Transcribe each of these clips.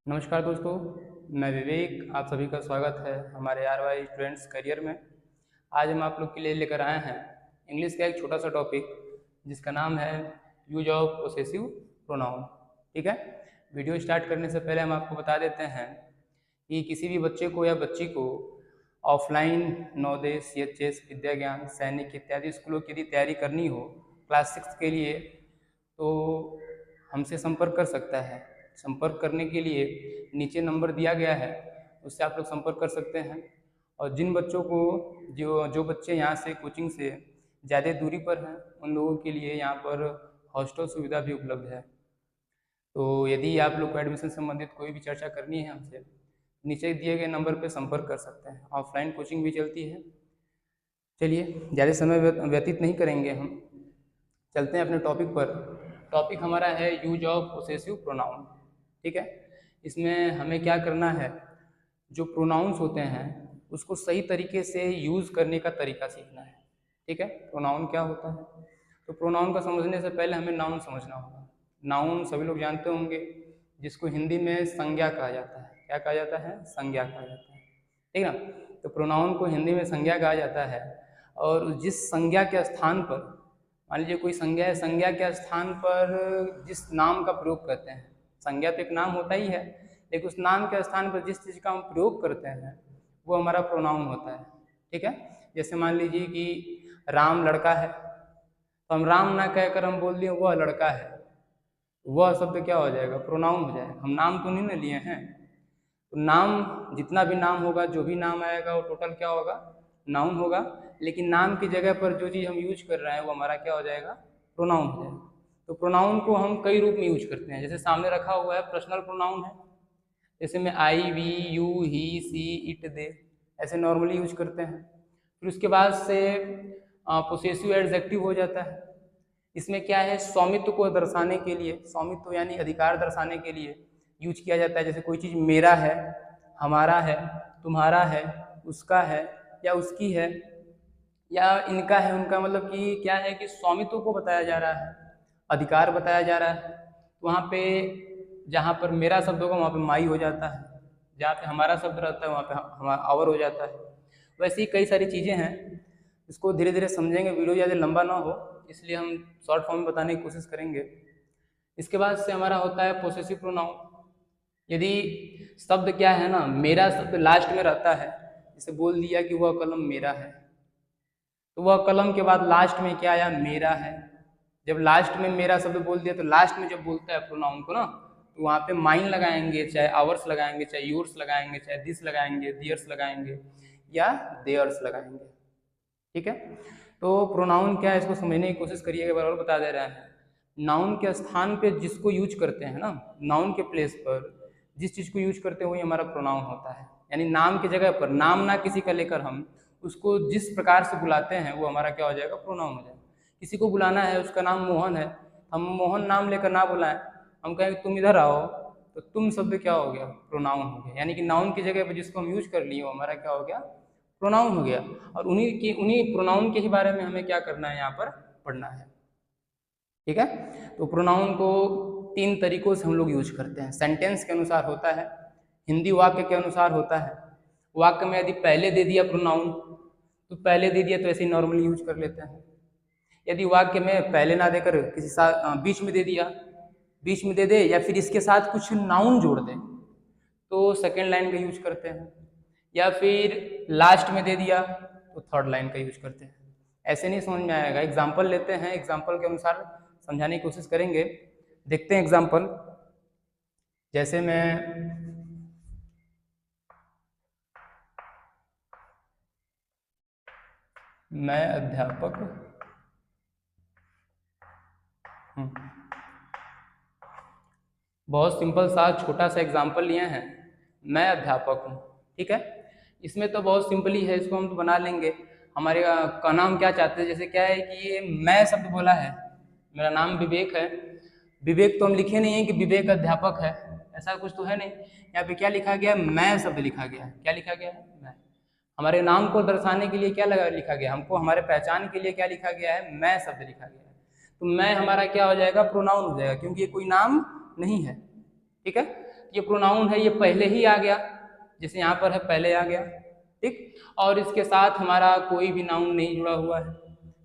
नमस्कार दोस्तों, मैं विवेक। आप सभी का स्वागत है हमारे RY स्टूडेंट्स करियर में। आज हम आप लोग के लिए लेकर आए हैं इंग्लिश का एक छोटा सा टॉपिक जिसका नाम है यूज ऑफ पोसेसिव प्रोनाउन। ठीक है, वीडियो स्टार्ट करने से पहले हम आपको बता देते हैं कि किसी भी बच्चे को या बच्ची को ऑफलाइन नवोदय, CHS, विद्या ज्ञान, सैनिक इत्यादि स्कूलों की यदि तैयारी करनी हो क्लास 6 के लिए तो हमसे संपर्क कर सकता है। संपर्क करने के लिए नीचे नंबर दिया गया है, उससे आप लोग संपर्क कर सकते हैं। और जिन बच्चों को जो बच्चे यहाँ से कोचिंग से ज़्यादा दूरी पर हैं उन लोगों के लिए यहाँ पर हॉस्टल सुविधा भी उपलब्ध है। तो यदि आप लोग को एडमिशन संबंधित कोई भी चर्चा करनी है हमसे, नीचे दिए गए नंबर पर संपर्क कर सकते हैं। ऑफलाइन कोचिंग भी चलती है। चलिए, ज़्यादा समय व्यतीत नहीं करेंगे, हम चलते हैं अपने टॉपिक पर। टॉपिक हमारा है यूज ऑफ पोसेसिव प्रोनाउन। ठीक है, इसमें हमें क्या करना है, जो प्रोनाउंस होते हैं उसको सही तरीके से यूज़ करने का तरीका सीखना है। ठीक है, प्रोनाउन क्या होता है, तो प्रोनाउन का समझने से पहले हमें नाउन समझना होगा। नाउन सभी लोग जानते होंगे, जिसको हिंदी में संज्ञा कहा जाता है। क्या कहा जाता है? संज्ञा कहा जाता है। ठीक है ना, तो प्रोनाउन को हिंदी में संज्ञा कहा जाता है। और जिस संज्ञा के स्थान पर, मान लीजिए कोई संज्ञा है, संज्ञा के स्थान पर जिस नाम का प्रयोग करते हैं, संज्ञा तो एक नाम होता ही है, लेकिन उस नाम के स्थान पर जिस चीज़ का हम प्रयोग करते हैं वो हमारा प्रोनाउन होता है। ठीक है, जैसे मान लीजिए कि राम लड़का है, तो हम राम ना कहकर हम बोल दिए वह लड़का है, वह शब्द क्या हो जाएगा? प्रोनाउन हो जाएगा। हम नाम तो नहीं ना लिए हैं, तो नाम जितना भी नाम होगा, जो भी नाम आएगा वो टोटल क्या होगा? नाउन होगा। लेकिन नाम की जगह पर जो चीज़ हम यूज कर रहे हैं वो हमारा क्या हो जाएगा? प्रोनाउन हो जाएगा। तो प्रोनाउन को हम कई रूप में यूज करते हैं। जैसे सामने रखा हुआ है पर्सनल प्रोनाउन है, जैसे में I, we, you, he, she, it, they ऐसे नॉर्मली यूज करते हैं। फिर उसके बाद से पोसेसिव एडजेक्टिव हो जाता है। इसमें क्या है? स्वामित्व को दर्शाने के लिए, स्वामित्व यानी अधिकार दर्शाने के लिए यूज किया जाता है। जैसे कोई चीज़ मेरा है, हमारा है, तुम्हारा है, उसका है या उसकी है या इनका है, उनका, मतलब कि क्या है कि स्वामित्व को बताया जा रहा है, अधिकार बताया जा रहा है। तो वहाँ पे जहाँ पर मेरा शब्द होगा वहाँ पे माई हो जाता है, जहाँ पे हमारा शब्द रहता है वहाँ पे हमारा आवर हो जाता है। वैसे ही कई सारी चीज़ें हैं, इसको धीरे धीरे समझेंगे, वीडियो ज़्यादा लंबा ना हो इसलिए हम शॉर्ट फॉर्म में बताने की कोशिश करेंगे। इसके बाद से हमारा होता है पोसेसिव प्रोनाउन। यदि शब्द क्या है ना, मेरा शब्द लास्ट में रहता है, जैसे बोल दिया कि वह कलम मेरा है, तो वह कलम के बाद लास्ट में क्या आया? मेरा है। जब लास्ट में मेरा शब्द बोल दिया तो लास्ट में जब बोलता है प्रोनाउन को ना, तो वहाँ पे माइन लगाएंगे, चाहे आवर्स लगाएंगे, चाहे योर्स लगाएंगे, चाहे दिस लगाएंगे, दियर्स लगाएंगे या देयर्स लगाएंगे। ठीक है, तो प्रोनाउन क्या है इसको समझने की कोशिश करिए। एक बार और बता दे रहे हैं, नाउन के स्थान पे जिसको यूज करते हैं ना, नाउन के प्लेस पर जिस चीज़ को यूज करते हैं वही हमारा प्रोनाउन होता है। यानी नाम की जगह पर नाम ना किसी का लेकर हम उसको जिस प्रकार से बुलाते हैं वो हमारा क्या हो जाएगा? प्रोनाउन हो जाएगा। किसी को बुलाना है, उसका नाम मोहन है, हम मोहन नाम लेकर ना बुलाएं, हम कहें तुम इधर आओ, तो तुम शब्द क्या हो गया? प्रोनाउन हो गया। यानी कि नाउन की जगह पर जिसको हम यूज कर लिए वो हमारा क्या हो गया? प्रोनाउन हो गया। और उन्हीं प्रोनाउन के ही बारे में हमें क्या करना है? यहाँ पर पढ़ना है। ठीक है, तो प्रोनाउन को 3 तरीकों से हम लोग यूज करते हैं। सेंटेंस के अनुसार होता है, हिंदी वाक्य के अनुसार होता है। वाक्य में यदि पहले दे दिया प्रोनाउन तो पहले दे दिया तो ऐसे ही नॉर्मली यूज कर लेते हैं। यदि वाक्य में पहले ना देकर किसी बीच में दे दिया, बीच में दे दे या फिर इसके साथ कुछ नाउन जोड़ दे तो सेकेंड लाइन का यूज करते हैं, या फिर लास्ट में दे दिया तो थर्ड लाइन का यूज करते हैं। ऐसे नहीं समझ में आएगा। एग्जाम्पल लेते हैं, एग्जाम्पल के अनुसार समझाने की कोशिश करेंगे। देखते हैं एग्जाम्पल। जैसे मैं अध्यापक हूँ। बहुत सिंपल सा छोटा सा एग्जाम्पल लिए हैं, मैं अध्यापक हूँ। ठीक है, इसमें तो बहुत सिंपल ही है, इसको हम तो बना लेंगे। हमारे कहना हम क्या चाहते हैं, जैसे क्या है कि ये मैं शब्द बोला है, मेरा नाम विवेक है, विवेक तो हम लिखे नहीं है कि विवेक अध्यापक है, ऐसा कुछ तो है नहीं। यहाँ पे क्या लिखा गया? मैं शब्द लिखा गया है। क्या लिखा गया है? मैं। हमारे नाम को दर्शाने के लिए क्या लिखा गया? हमको हमारे पहचान के लिए क्या लिखा गया है? मैं शब्द लिखा गया है। तो मैं हमारा क्या हो जाएगा? प्रोनाउन हो जाएगा, क्योंकि ये कोई नाम नहीं है। ठीक है, ये प्रोनाउन है, ये पहले ही आ गया, जैसे यहाँ पर है पहले आ गया, ठीक। और इसके साथ हमारा कोई भी नाउन नहीं जुड़ा हुआ है,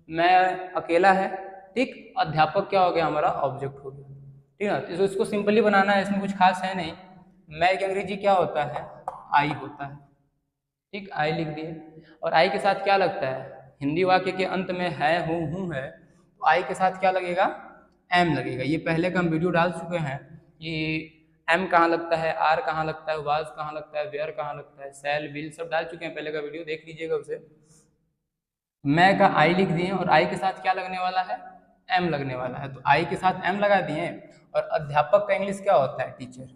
मैं अकेला है, ठीक। अध्यापक क्या हो गया, हमारा ऑब्जेक्ट हो गया, ठीक है। तो इसको सिंपली बनाना है, इसमें कुछ खास है नहीं। मैं की अंग्रेजी क्या होता है, आई होता है, ठीक। आई लिख दिए। और आई के साथ क्या लगता है, हिंदी वाक्य के अंत में है, हूँ है, तो आई के साथ क्या लगेगा, एम लगेगा। ये पहले का हम वीडियो डाल चुके हैं, ये एम कहाँ लगता है, आर कहाँ लगता है, वाज कहाँ लगता है, वेयर कहाँ लगता है, सेल विल सब डाल चुके हैं, पहले का वीडियो देख लीजिएगा उसे। मैं का आई लिख दिए और आई के साथ क्या लगने वाला है, एम लगने वाला है, तो आई के साथ एम लगा दिए। और अध्यापक का इंग्लिश क्या होता है, टीचर,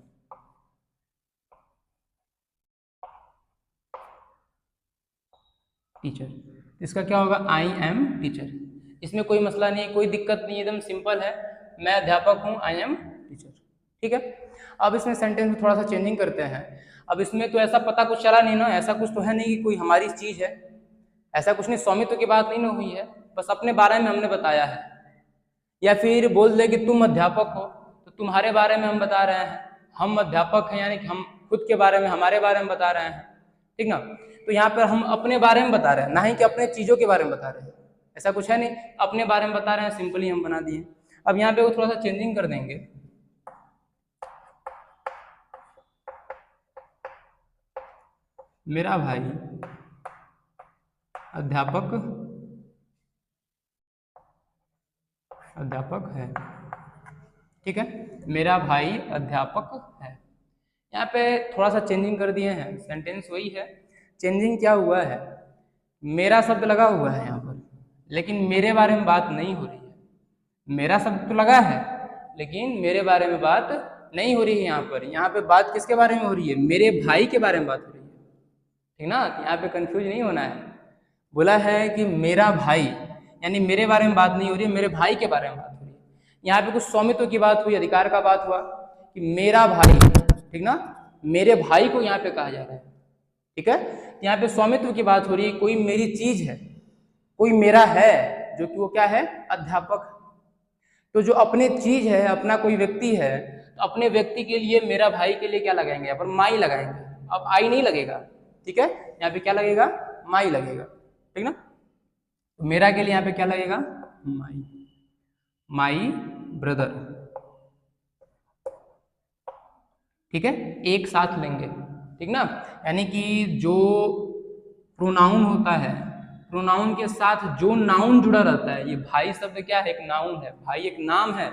टीचर। इसका क्या होगा, आई एम टीचर। इसमें कोई मसला नहीं है, कोई दिक्कत नहीं, एकदम सिंपल है, मैं अध्यापक हूँ, आई एम टीचर, ठीक है। अब इसमें सेंटेंस में थोड़ा सा चेंजिंग करते हैं। अब इसमें तो ऐसा पता कुछ चला नहीं ना, ऐसा कुछ तो है नहीं कि कोई हमारी चीज है, ऐसा कुछ नहीं, स्वामित्व की बात नहीं ना हुई है, बस अपने बारे में हमने बताया है। या फिर बोल दे कि तुम अध्यापक हो, तो तुम्हारे बारे में हम बता रहे हैं, हम अध्यापक हैं यानी कि हम खुद के बारे में, हमारे बारे में बता रहे हैं, ठीक ना। तो यहाँ पर हम अपने बारे में बता रहे हैं, ना ही कि अपने चीजों के बारे में बता रहे हैं, ऐसा कुछ है नहीं, अपने बारे में बता रहे हैं, सिंपली हम बना दिए। अब यहाँ पे वो थोड़ा सा चेंजिंग कर देंगे, मेरा भाई अध्यापक है, ठीक है, मेरा भाई अध्यापक है। यहाँ पे थोड़ा सा चेंजिंग कर दिए हैं, सेंटेंस वही है, चेंजिंग क्या हुआ है, मेरा शब्द लगा हुआ है यहाँ पर, लेकिन मेरे बारे में बात नहीं हो रही है। मेरा शब्द तो लगा है, लेकिन मेरे बारे में बात नहीं हो रही है। यहाँ पे बात किसके बारे में हो रही है, मेरे भाई के बारे में बात हो रही है, ठीक ना। तो यहाँ पे कंफ्यूज नहीं होना है, बोला है कि मेरा भाई, यानी मेरे बारे में बात नहीं हो रही है, मेरे भाई के बारे में बात हो रही है। यहाँ पे कुछ स्वामित्व की बात हुई, अधिकार का बात हुआ कि मेरा भाई, ठीक ना, मेरे भाई को यहाँ पे कहा जा रहा है, ठीक है। यहाँ पे स्वामित्व की बात हो रही है, कोई मेरी चीज है, कोई मेरा है, जो कि वो क्या है, अध्यापक। तो जो अपने चीज है, अपना कोई व्यक्ति है, तो अपने व्यक्ति के लिए, मेरा भाई के लिए क्या लगाएंगे, यहाँ पर माई लगाएंगे, अब आई नहीं लगेगा, ठीक है। यहाँ पे क्या लगेगा, माई लगेगा, ठीक ना। तो मेरा के लिए यहाँ पे क्या लगेगा, माई, माई ब्रदर, ठीक है, एक साथ लेंगे, ठीक ना। यानी कि जो प्रोनाउन होता है, प्रोनाउन के साथ जो नाउन जुड़ा रहता है, ये भाई शब्द क्या है, एक नाउन है, भाई एक नाम है,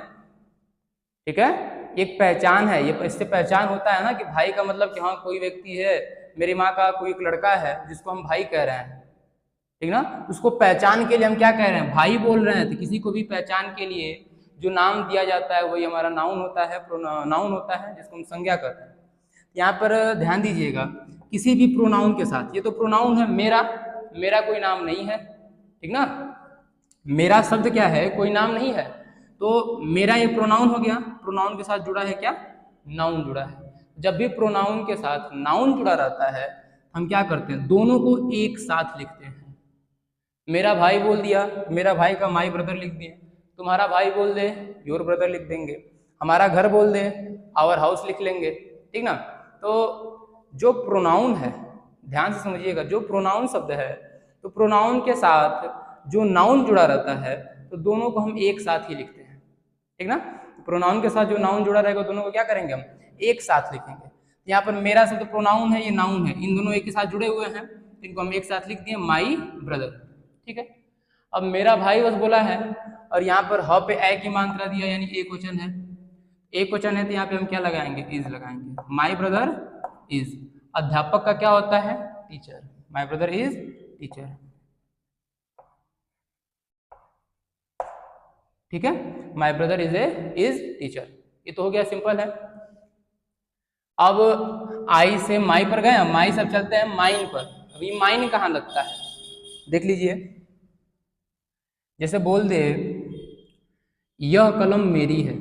ठीक है, एक पहचान है। ये इससे पहचान होता है ना कि भाई का मतलब कि हाँ कोई व्यक्ति है, मेरी माँ का कोई एक लड़का है जिसको हम भाई कह रहे हैं, ठीक ना, उसको पहचान के लिए हम क्या कह रहे हैं, भाई बोल रहे हैं। तो किसी को भी पहचान के लिए जो नाम दिया जाता है वही हमारा नाउन होता है, नाउन होता है, जिसको हम संज्ञा कहते हैं। यहाँ पर ध्यान दीजिएगा, किसी भी प्रोनाउन के साथ, ये तो प्रोनाउन है मेरा, मेरा कोई नाम नहीं है, ठीक ना, मेरा शब्द क्या है, कोई नाम नहीं है, तो मेरा ये प्रोनाउन हो गया, प्रोनाउन के साथ जुड़ा है क्या, नाउन जुड़ा है। जब भी प्रोनाउन के साथ नाउन जुड़ा रहता है, हम क्या करते हैं, दोनों को एक साथ लिखते हैं। मेरा भाई बोल दिया, मेरा भाई का माई ब्रदर लिख दिए, तुम्हारा भाई बोल दे, योर ब्रदर लिख देंगे, हमारा घर बोल दे, आवर हाउस लिख लेंगे, ठीक ना। तो जो प्रोनाउन है, ध्यान से समझिएगा, जो प्रोनाउन शब्द है, तो प्रोनाउन के साथ जो नाउन जुड़ा रहता है, तो दोनों को हम एक साथ ही लिखते हैं, ठीक ना। प्रोनाउन के साथ जो नाउन जुड़ा रहेगा, दोनों को क्या करेंगे, हम एक साथ लिखेंगे। यहाँ पर मेरा शब्द प्रोनाउन है, ये नाउन है, इन दोनों एक ही साथ जुड़े हुए हैं, इनको हम एक साथ लिख दिए, माई ब्रदर, ठीक है। अब मेरा भाई बस बोला है, और यहाँ पर ह पे ए की मात्रा दिया, यानी एक वचन है, एक वचन है, तो यहाँ पे हम क्या लगाएंगे, इज लगाएंगे, माई ब्रदर इज। अध्यापक का क्या होता है, teacher, my brother is teacher, ठीक है, माई ब्रदर इज टीचर। ये तो हो गया, सिंपल है। अब आई से माई पर गए, माई से अब चलते हैं माइन पर। अभी माइन कहाँ लगता है, देख लीजिए, जैसे बोल दे यह कलम मेरी है,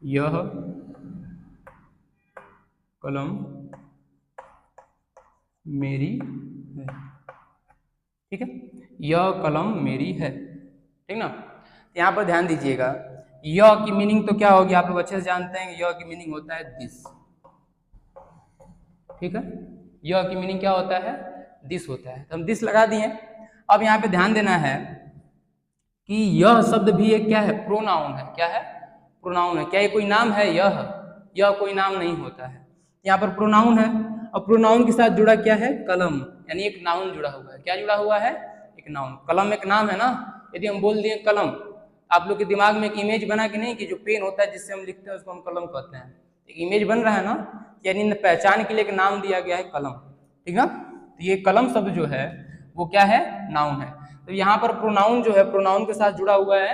यह कलम मेरी है, ठीक है, यह कलम मेरी है, ठीक ना। यहाँ पर ध्यान दीजिएगा, य की मीनिंग तो क्या होगी, आप लोग अच्छे से जानते हैं, य की मीनिंग होता है दिस, ठीक है। य की मीनिंग क्या होता है, दिस होता है, तो हम दिस लगा दिए। अब यहाँ पे ध्यान देना है कि यह शब्द भी एक क्या है, प्रोनाउन है। क्या है, प्रोनाउन है। क्या ये कोई नाम है, यह कोई नाम नहीं होता है। यहाँ पर प्रोनाउन है, और प्रोनाउन के साथ जुड़ा क्या है, कलम, यानी एक नाउन जुड़ा हुआ है। क्या जुड़ा हुआ है, एक नाउन। कलम एक नाम है ना। यदि हम बोल दिए कलम, आप लोग के दिमाग में एक इमेज बना कि नहीं, कि जो पेन होता है जिससे हम लिखते हैं उसको हम कलम कहते हैं, एक इमेज बन रहा है ना, यानी पहचान के लिए एक नाम दिया गया है कलम, ठीक ना। तो ये कलम शब्द जो है वो क्या है, नाउन है। तो यहाँ पर प्रोनाउन जो है, प्रोनाउन के साथ जुड़ा हुआ है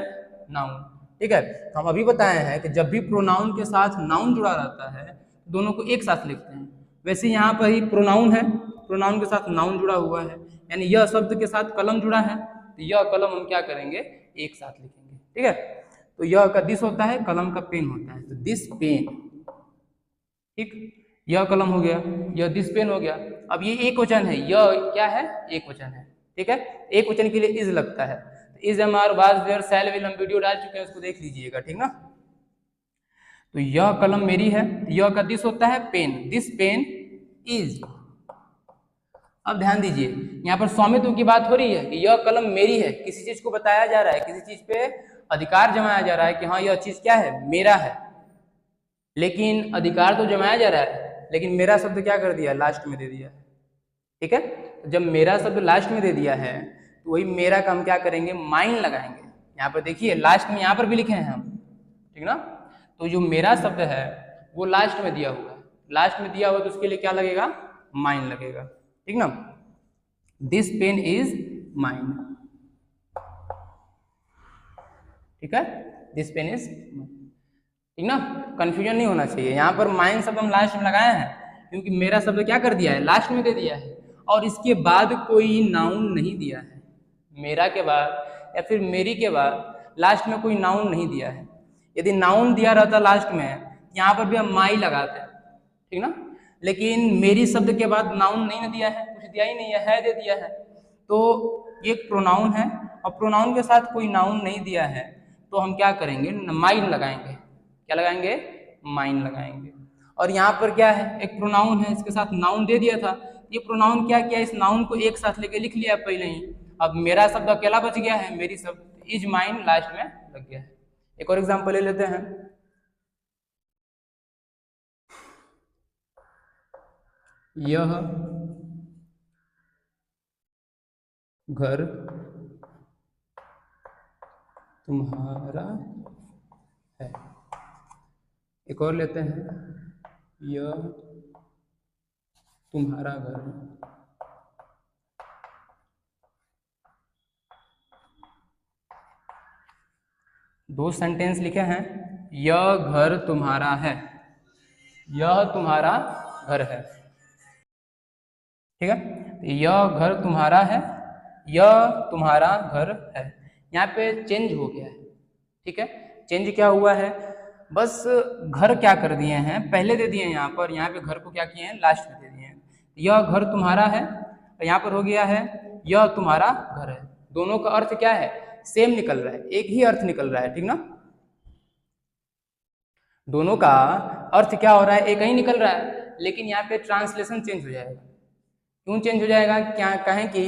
नाउन, ठीक है। तो हम अभी बताए हैं कि जब भी प्रोनाउन के साथ नाउन जुड़ा रहता है दोनों को एक साथ लिखते हैं। वैसे यहाँ पर ही प्रोनाउन है, प्रोनाउन के साथ नाउन जुड़ा हुआ है, यानी यह शब्द के साथ कलम जुड़ा है, तो यह कलम हम क्या करेंगे, एक साथ लिखेंगे, ठीक है। तो यह का दिस होता है, कलम का पेन होता है, तो दिस पेन, ठीक। यह कलम हो गया, यह दिस पेन हो गया। अब ये एक वचन है, यह क्या है, एक वचन है, ठीक है। एक वचन के लिए इज लगता है, is M R was there shall will हम वीडियो डाल चुके हैं, उसको देख लीजिएगा, ठीक ना। तो यह कलम मेरी है, यह का दिस होता है पेन, दिस पेन इज। अब ध्यान दीजिए, यहाँ पर स्वामित्व की बात हो रही है कि यह कलम मेरी है, किसी चीज को बताया जा रहा है, किसी चीज पे अधिकार जमाया जा रहा है कि हाँ यह चीज क्या है, मेरा है। लेकिन अधिकार तो जमाया जा रहा है, लेकिन मेरा शब्द क्या कर दिया, लास्ट में दे दिया है, ठीक है। जब मेरा शब्द लास्ट में दे दिया है तो वही मेरा का हम क्या करेंगे, माइन लगाएंगे। यहाँ पर देखिए लास्ट में यहाँ पर भी लिखे हैं हम, ठीक ना। तो जो मेरा शब्द है वो लास्ट में दिया हुआ है, लास्ट में दिया हुआ तो उसके लिए क्या लगेगा, माइन लगेगा, ठीक ना। दिस पेन इज माइन, ठीक है, दिस पेन इज, ठीक ना। कंफ्यूजन नहीं होना चाहिए। यहाँ पर माइन शब्द हम लास्ट में लगाए हैं क्योंकि मेरा शब्द क्या कर दिया है, लास्ट में दे दिया है, और इसके बाद कोई नाउन नहीं दिया है। मेरा के बाद या फिर मेरी के बाद लास्ट में कोई नाउन नहीं दिया है। यदि नाउन दिया रहता लास्ट में, यहाँ पर भी हम माई लगाते हैं, ठीक ना। लेकिन मेरी शब्द के बाद नाउन नहीं ना दिया है, कुछ दिया ही नहीं है दे दिया है, तो ये प्रोनाउन है, और प्रोनाउन के साथ कोई नाउन नहीं दिया है, तो हम क्या करेंगे, माइन लगाएंगे। क्या लगाएंगे, माइन लगाएंगे। और यहाँ पर क्या है, एक प्रोनाउन है, इसके साथ नाउन दे दिया था, ये प्रोनाउन क्या किया, इस नाउन को एक साथ लेके लिख लिया पहले ही। अब मेरा शब्द अकेला बच गया है, मेरी शब्द इज माइन लास्ट में लग गया है। एक और एग्जांपल ले लेते हैं, यह घर तुम्हारा है। एक और लेते हैं, यह तुम्हारा घर है। दो सेंटेंस लिखे हैं, यह घर तुम्हारा है, यह तुम्हारा घर है, ठीक है। यह घर तुम्हारा है, यह तुम्हारा घर है। यहाँ पे चेंज हो गया है, ठीक है। चेंज क्या हुआ है, बस घर क्या कर दिए हैं, पहले दे दिए हैं यहाँ पर, यहाँ पे घर को क्या किए हैं, लास्ट में दे दिए हैं। यह घर तुम्हारा है, और यहाँ पर हो गया है यह तुम्हारा घर है। दोनों का अर्थ क्या है, सेम निकल रहा है, एक ही अर्थ निकल रहा है, ठीक ना। दोनों का अर्थ क्या हो रहा है, एक ही निकल रहा है, लेकिन यहाँ पे ट्रांसलेशन चेंज हो जाएगा। क्यों चेंज हो जाएगा, क्या कहें कि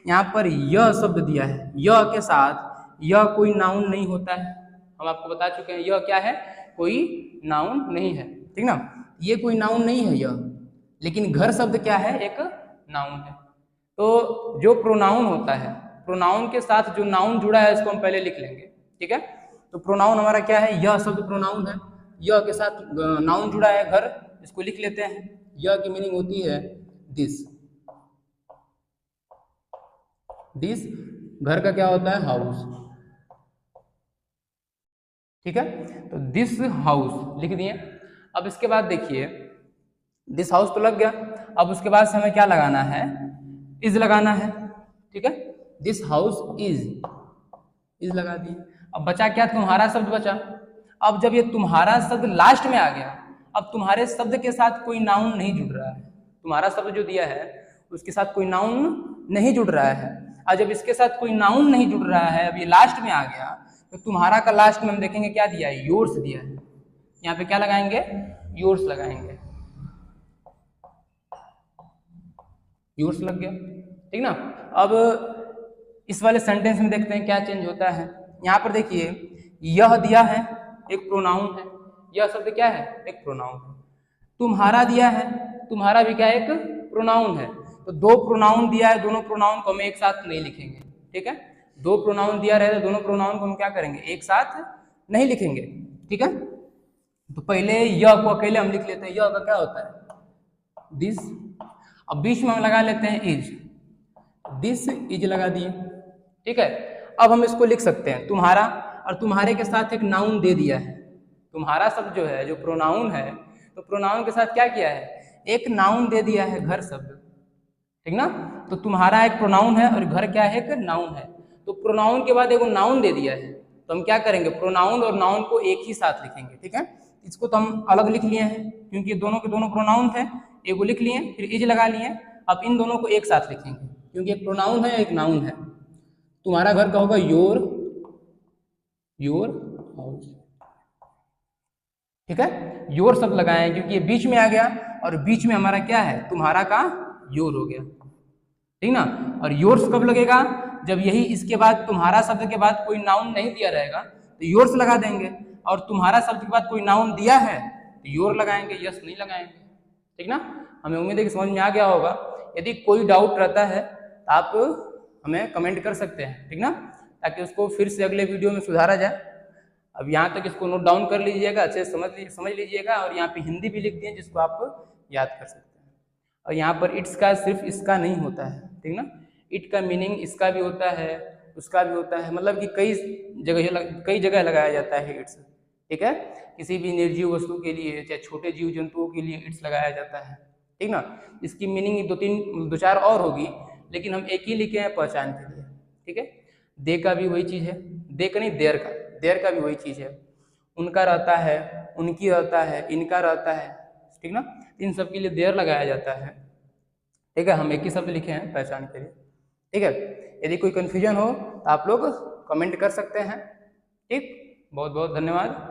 यहाँ पर यह शब्द दिया है, यह के साथ यह कोई नाउन नहीं होता है, हम आपको बता चुके हैं यह क्या है, कोई नाउन नहीं है, ठीक ना। ये कोई नाउन नहीं है यह, लेकिन घर शब्द क्या है, एक नाउन है। तो जो प्रोनाउन होता है, प्रोनाउन के साथ जो नाउन जुड़ा है इसको हम पहले लिख लेंगे, ठीक है। तो प्रोनाउन हमारा क्या है, यह शब्द प्रोनाउन है, यह के साथ नाउन जुड़ा है घर, इसको लिख लेते हैं। यह की मीनिंग होती है दिस, दिस घर का क्या होता है, हाउस, ठीक है। तो दिस हाउस लिख दिए। अब इसके बाद देखिए, दिस हाउस तो लग गया, अब उसके बाद से हमें क्या लगाना है, इज लगाना है, ठीक है। दिस हाउस इज लगा दिए। अब बचा क्या, तुम्हारा शब्द बचा। अब जब ये तुम्हारा शब्द लास्ट में आ गया, अब तुम्हारे शब्द के साथ कोई नाउन नहीं जुड़ रहा है, तुम्हारा शब्द जो दिया है उसके साथ कोई नाउन नहीं जुड़ रहा है। और जब इसके साथ कोई नाउन नहीं जुड़ रहा है, अब ये लास्ट में आ गया, तो तुम्हारा का लास्ट में हम देखेंगे क्या दिया है, योर्स दिया है। यहाँ पे क्या लगाएंगे, योर्स लगाएंगे, योर्स लग गया, ठीक ना। अब इस वाले सेंटेंस में देखते हैं क्या चेंज होता है। यहाँ पर देखिए यह दिया है, एक प्रोनाउन है, यह शब्द क्या है, एक प्रोनाउन है। तुम्हारा दिया है, तुम्हारा भी क्या है, एक प्रोनाउन है। तो दो प्रोनाउन दिया है, दोनों प्रोनाउन को हम एक साथ नहीं लिखेंगे, ठीक है। दो प्रोनाउन दिया रहे तो दोनों प्रोनाउन को हम क्या करेंगे, एक साथ नहीं लिखेंगे, ठीक है। तो पहले यह को अकेले हम लिख लेते हैं, यह का क्या होता है, दिस। अब बीच में हम लगा लेते हैं इज, दिस इज लगा दिए, ठीक है। अब हम इसको लिख सकते हैं तुम्हारा, और तुम्हारे के साथ एक नाउन दे दिया है। तुम्हारा शब्द जो है, जो प्रोनाउन है, तो प्रोनाउन के साथ क्या किया है, एक नाउन दे दिया है, घर शब्द, ठीक ना। तो तुम्हारा एक प्रोनाउन है और घर क्या है, एक नाउन है। तो प्रोनाउन के बाद एक नाउन दे दिया है, तो हम क्या करेंगे, प्रोनाउन और नाउन को एक ही साथ लिखेंगे, ठीक है। इसको तो हम अलग लिख लिए हैं क्योंकि दोनों के दोनों प्रोनाउन थे, एक को लिख लिए, फिर इज लगा लिए। अब इन दोनों को एक साथ लिखेंगे क्योंकि एक प्रोनाउन है, एक नाउन है। तुम्हारा घर का होगा योर, योर हाउस, ठीक है। योर शब्द लगाए क्योंकि ये बीच में आ गया, और बीच में हमारा क्या है, तुम्हारा का योर हो गया, ठीक ना। और योर्स कब लगेगा, जब यही इसके बाद तुम्हारा शब्द के बाद कोई नाउन नहीं दिया रहेगा तो योर्स लगा देंगे, और तुम्हारा शब्द के बाद कोई नाउन दिया है तो योर लगाएंगे, यस नहीं लगाएंगे, ठीक ना। हमें उम्मीद है कि समझ में आ गया होगा। यदि कोई डाउट रहता है तो आप हमें कमेंट कर सकते हैं, ठीक ना, ताकि उसको फिर से अगले वीडियो में सुधारा जाए। अब यहाँ तक इसको नोट डाउन कर लीजिएगा, अच्छे से समझ लीजिएगा, और यहाँ पे हिंदी भी लिख दिए जिसको आप याद कर सकते हैं। और यहाँ पर इट्स का सिर्फ इसका नहीं होता है, ठीक ना। इट का मीनिंग इसका भी होता है, उसका भी होता है, मतलब कि कई जगह लगाया जाता है इट्स, ठीक है। किसी भी निर्जीव वस्तु के लिए, चाहे छोटे जीव जंतुओं के लिए इट्स लगाया जाता है, ठीक ना। इसकी मीनिंग दो चार और होगी, लेकिन हम एक ही लिखे हैं पहचान के लिए, ठीक है। दे का भी वही चीज़ है, दे का नहीं, देर का भी वही चीज़ है। उनका रहता है, उनकी रहता है, इनका रहता है, ठीक ना। इन सब के लिए देर लगाया जाता है, ठीक है। हम एक ही शब्द लिखे हैं पहचान के लिए, ठीक है। यदि कोई कन्फ्यूजन हो तो आप लोग कमेंट कर सकते हैं, ठीक। बहुत बहुत धन्यवाद।